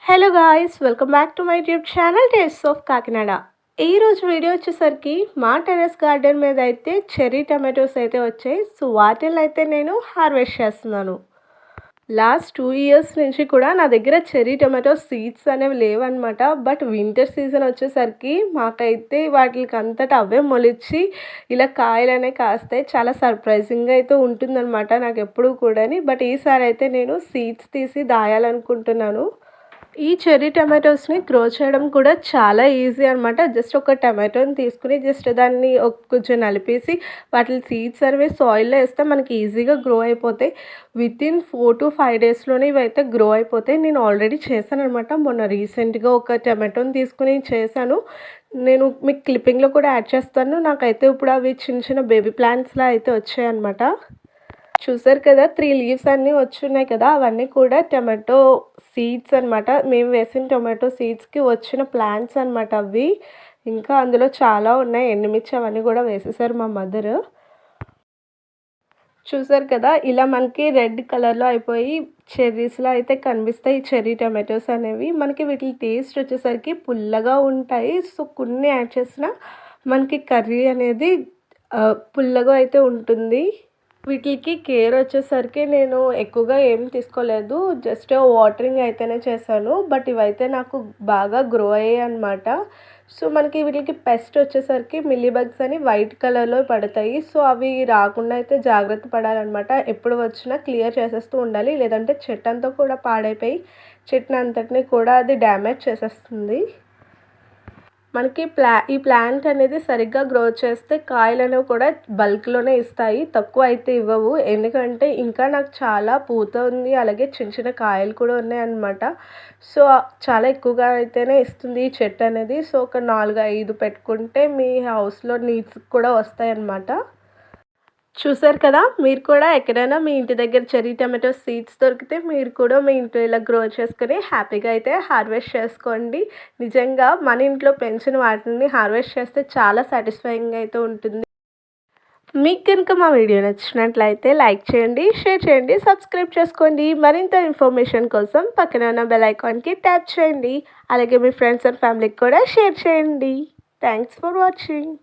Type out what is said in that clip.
Hello guys, welcome back to my YouTube channel tastes of Kakinada. ఈరోజు video వచ్చేసరికి మా terrace garden మీద అయితే చెర్రీ టమాటోస్ అయితే వచ్చాయి. సో వాటిని అయితే నేను హార్వెస్ట్ చేస్తున్నాను. లాస్ట్ 2 ఇయర్స్ నుంచి కూడా నా దగ్గర చెర్రీ టమాటో సీడ్స్ అనేవి లేవన్నమాట. బట్ వింటర్ సీజన్ వచ్చేసరికి మాకైతే వాటికి అంతటా అవే మొలిచి ఇలా కాయలు అనేవి కాస్తాయి. చాలా సర్ప్రైజింగ్గా అయితే ఉంటుందన్నమాట నాకు ఎప్పుడు కూడాని. బట్ ఈసారి అయితే నేను సీడ్స్ తీసి దాయాలనుకుంటున్నాను. ఈ చెర్రీ టమాటోస్ని గ్రో చేయడం కూడా చాలా ఈజీ అనమాట. జస్ట్ ఒక టమాటోని తీసుకుని జస్ట్ దాన్ని కొంచెం నలిపేసి వాటి సీడ్స్ అనేవి సాయిల్లో వేస్తే మనకి ఈజీగా గ్రో అయిపోతాయి. వితిన్ 4 to 5 డేస్లోనే ఇవైతే గ్రో అయిపోతాయి. నేను ఆల్రెడీ చేశాను అనమాట. మొన్న రీసెంట్గా ఒక టమాటోని తీసుకుని చేశాను. నేను మీకు క్లిప్పింగ్లో కూడా యాడ్ చేస్తాను. నాకైతే ఇప్పుడు అవి చిన్న చిన్న బేబీ ప్లాంట్స్లా అయితే వచ్చాయి అనమాట. చూసారు కదా, 3 లీవ్స్ అన్నీ వచ్చున్నాయి కదా, అవన్నీ కూడా టమాటో సీడ్స్ అనమాట. మేము వేసిన టొమాటో సీడ్స్కి వచ్చిన ప్లాంట్స్ అనమాట అవి. ఇంకా అందులో చాలా ఉన్నాయి. ఎండుమిర్చి అవన్నీ కూడా వేసేసారు మా మదర్. చూసారు కదా, ఇలా మనకి రెడ్ కలర్లో అయిపోయి చెర్రీస్లో అయితే కనిపిస్తాయి ఈ చెర్రీ టమాటోస్ అనేవి. మనకి వీటి టేస్ట్ వచ్చేసరికి పుల్లగా ఉంటాయి. సో కొన్ని యాడ్ చేసిన మనకి కర్రీ అనేది పుల్లగా అయితే ఉంటుంది. వీటికి కేర్ వచ్చేసరికి నేను ఎక్కువగా ఏం తీసుకోలేదు. జస్ట్ వాటరింగ్ అయితేనే చేశాను. బట్ ఇవైతే నాకు బాగా గ్రో అయ్యాయి అనమాట. సో మనకి వీటికి పెస్ట్ వచ్చేసరికి మిల్లీ బగ్స్ అని వైట్ కలర్లో పడతాయి. సో అవి రాకుండా అయితే జాగ్రత్త పడాలన్నమాట. ఎప్పుడు వచ్చినా క్లియర్ చేసేస్తూ ఉండాలి. లేదంటే చెట్టు అంతా కూడా పాడైపోయి చెట్టుని అంతటిని కూడా అది డ్యామేజ్ చేసేస్తుంది. మనకి ఈ ప్లాంట్ అనేది సరిగ్గా గ్రో చేస్తే కాయలు అనేవి కూడా బల్క్లోనే ఇస్తాయి. తక్కువ అయితే ఇవ్వవు. ఎందుకంటే ఇంకా నాకు చాలా పూత ఉంది, అలాగే చిన్న చిన్న కాయలు కూడా ఉన్నాయన్నమాట. సో చాలా ఎక్కువగా అయితేనే ఇస్తుంది ఈ చెట్టు అనేది. సో ఒక 4-5 పెట్టుకుంటే మీ హౌస్లో నీడ్స్ కూడా వస్తాయన్నమాట. చూసారు కదా, మీరు కూడా ఎక్కడైనా మీ ఇంటి దగ్గర చెర్రీ టమాటో సీడ్స్ దొరికితే మీరు కూడా మీ ఇంట్లో ఇలా గ్రో చేసుకుని హ్యాపీగా అయితే హార్వెస్ట్ చేసుకోండి. నిజంగా మన ఇంట్లో పెంచిన వాటిని హార్వెస్ట్ చేస్తే చాలా సాటిస్ఫైయింగ్ అయితే ఉంటుంది. మీకు కనుక మా వీడియో నచ్చినట్లయితే లైక్ చేయండి, షేర్ చేయండి, సబ్స్క్రైబ్ చేసుకోండి. మరింత ఇన్ఫర్మేషన్ కోసం పక్కన ఉన్న బెల్ ఐకాన్కి ట్యాప్ చేయండి. అలాగే మీ ఫ్రెండ్స్ అండ్ ఫ్యామిలీకి కూడా షేర్ చేయండి. Thanks for watching.